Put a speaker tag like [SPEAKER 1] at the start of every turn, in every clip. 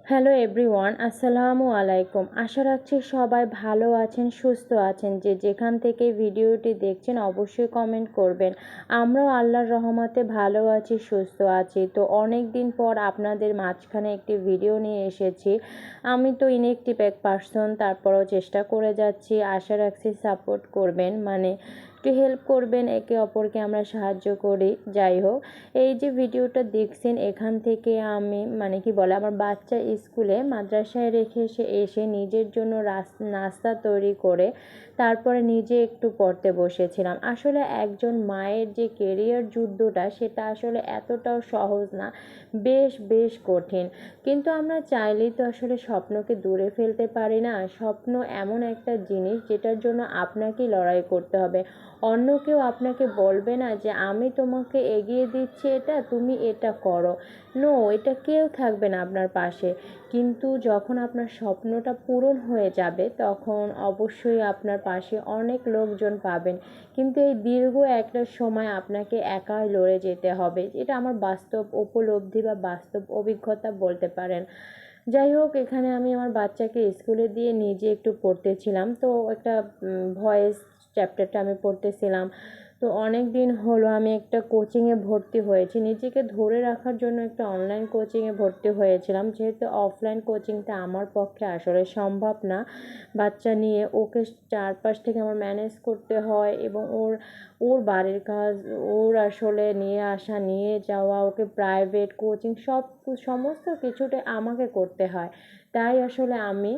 [SPEAKER 1] Hello everyone, আসসালামু আলাইকুম। আশা রাখছি সবাই ভালো আছেন, সুস্থ আছেন। যে যেখান থেকে ভিডিওটি দেখছেন অবশ্যই কমেন্ট করবেন। আমরাও আল্লাহর রহমতে ভালো আছি, সুস্থ আছি। তো অনেক দিন পর আপনাদের মাঝখানে একটি ভিডিও নিয়ে এসেছি। আমি তো ইনঅ্যাক্টিভ এক পার্সন, তারপরও চেষ্টা করে যাচ্ছি। আশা রাখছি সাপোর্ট করবেন, একটু হেল্প করবেন, একে অপরকে আমরা সাহায্য করি। যাই হোক, এই যে ভিডিওটা দেখছেন এখান থেকে আমি আমার বাচ্চা স্কুলে মাদ্রাসায় রেখে এসে নিজের জন্য নাস্তা তৈরি করে তারপরে নিজে একটু পড়তে বসেছিলাম। আসলে একজন মায়ের যে কেরিয়ার যুদ্ধটা সেটা আসলে এতটাও সহজ না, বেশ বেশ কঠিন। কিন্তু আমরা চাইলেই তো আসলে স্বপ্নকে দূরে ফেলতে পারি না। স্বপ্ন এমন একটা জিনিস যেটার জন্য আপনাকেই লড়াই করতে হবে। অন্য কেউ আপনাকে বলবে না যে আমি তোমাকে এগিয়ে দিচ্ছি, এটা তুমি এটা করো। নো, এটা কেউ থাকবে না আপনার পাশে। কিন্তু যখন আপনার স্বপ্নটা পূরণ হয়ে যাবে তখন অবশ্যই আপনার পাশে অনেক লোকজন পাবেন। কিন্তু এই দীর্ঘ একটা সময় আপনাকে একাই লড়ে যেতে হবে। এটা আমার বাস্তব উপলব্ধি বা বাস্তব অভিজ্ঞতা বলতে পারেন। যাই হোক, এখানে আমি আমার বাচ্চাকে স্কুলে দিয়ে নিজে একটু পড়তেছিলাম। তো একটা ভয়েস চ্যাপ্টারটা আমি পড়তেছিলাম। তো অনেক দিন হলো আমি একটা কোচিংয়ে ভর্তি হয়েছি, নিজেকে ধরে রাখার জন্য একটা অনলাইন কোচিংয়ে ভর্তি হয়েছিলাম, যেহেতু অফলাইন কোচিংটা আমার পক্ষে আসলে সম্ভব না। বাচ্চা নিয়ে ওকে চারপাশ থেকে আমার ম্যানেজ করতে হয়, এবং ওর ওর বাড়ির কাজ, ওর আসলে নিয়ে আসা নিয়ে যাওয়া, ওকে প্রাইভেট কোচিং সমস্ত কিছুটাই আমাকে করতে হয়। তাই আসলে আমি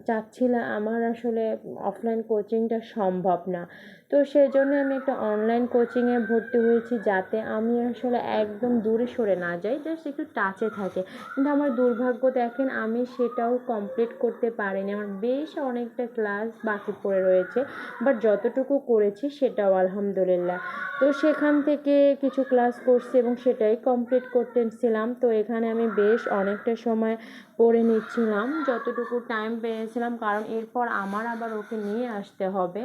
[SPEAKER 1] চাচ্ছিলাম, আমার আসলে অফলাইন কোচিংটা সম্ভব না। তো সেজন্য আমি একটা অনলাইন কোচিংয়ে ভর্তি হয়েছি, যাতে আমি আসলে একদম দূরে সরে না যাই, জাস্ট একটু টাচে থাকে। কিন্তু আমার দুর্ভাগ্য দেখেন, আমি সেটাও কমপ্লিট করতে পারিনি। আমার বেশ অনেকটা ক্লাস বাকি পড়ে রয়েছে, বাট যতটুকু করেছি সেটাও আলহামদুলিল্লাহ। তো সেখান থেকে কিছু ক্লাস করছি এবং সেটাই কমপ্লিট করতেছিলাম। তো এখানে আমি বেশ অনেকটা সময় পড়ে নিচ্ছিলাম যতটুকু টাইম পেয়েছিলাম, কারণ এরপর আমার আবার ওকে নিয়ে আসতে হবে।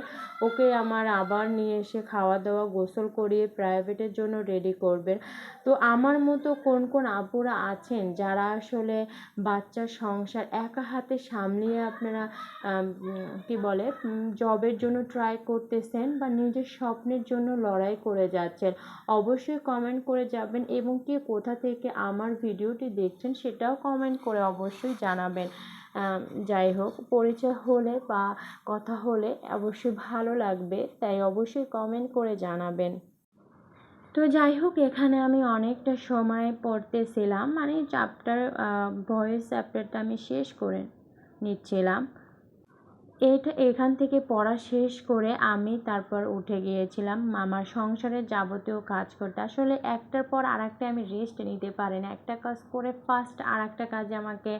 [SPEAKER 1] ওকে আমার আবার নিয়ে এসে খাওয়া দাওয়া গোসল করিয়ে প্রাইভেটের জন্য রেডি করবেন। তো আমার মতো কোন কোন আপুরা আছেন যারা আসলে বাচ্চার সংসার একা হাতে সামলিয়ে আপনারা জবের জন্য ট্রাই করতেছেন বা নিজের স্বপ্নের জন্য লড়াই করে যাচ্ছেন, অবশ্যই কমেন্ট করে যাবেন। এবং কে কোথা থেকে আমার ভিডিওটি দেখছেন সেটাও কমেন্ট করে অবশ্যই জানাবেন। যাই হোক, পরিচয় হলে বা কথা হলে অবশ্যই ভালো লাগবে, তাই অবশ্যই কমেন্ট করে জানাবেন। তো যাই হোক, এখানে আমি অনেকটা সময় পড়তেছিলাম, ভয়েস চ্যাপ্টারটা আমি শেষ করে নিচ্ছিলাম। এখান থেকে পড়া শেষ করে আমি তারপর উঠে গিয়েছিলাম আমার সংসারের যাবতীয় কাজ করতে। আসলে একটার পর আরেকটা আমি রেস্ট নিতে পারি না, একটা কাজ করে ফার্স্ট আরেকটা কাজে আমাকে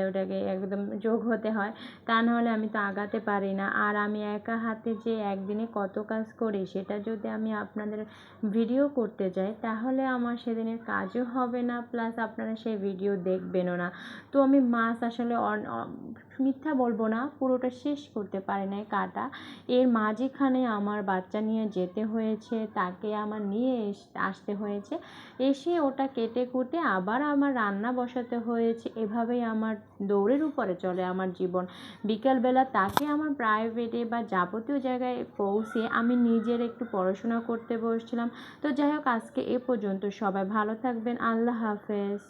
[SPEAKER 1] ওটাকে একদম যোগ হতে হয়, তা নাহলে আমি তো আগাতে পারি না। আর আমি একা হাতে যে একদিনে কত কাজ করি সেটা যদি আমি আপনাদের ভিডিও করতে যাই তাহলে আমার সেদিনের কাজও হবে না, প্লাস আপনারা সেই ভিডিও দেখবেনও না। তো আমি আসলে মিথ্যা বলবো না, পুরোটা শেষ করতে পারি নাই কাটা। এর মাঝখানে আমার বাচ্চা নিয়ে যেতে হয়েছে, তাকে আমার নিয়ে আসতে হয়েছে, এসে ওটা কেটে কুটে আবার আমার রান্না বসাতে হয়েছে। এভাবেই আমার দৌড়ের উপরে চলে আমার জীবন। বিকালবেলা তাকে আমার প্রাইভেটে বা যাবতীয় জায়গায় পৌঁছে আমি নিজের একটু পড়াশোনা করতে বসছিলাম। তো যাই হোক, আজকে এ পর্যন্ত। সবাই ভালো থাকবেন। আল্লাহ হাফেজ।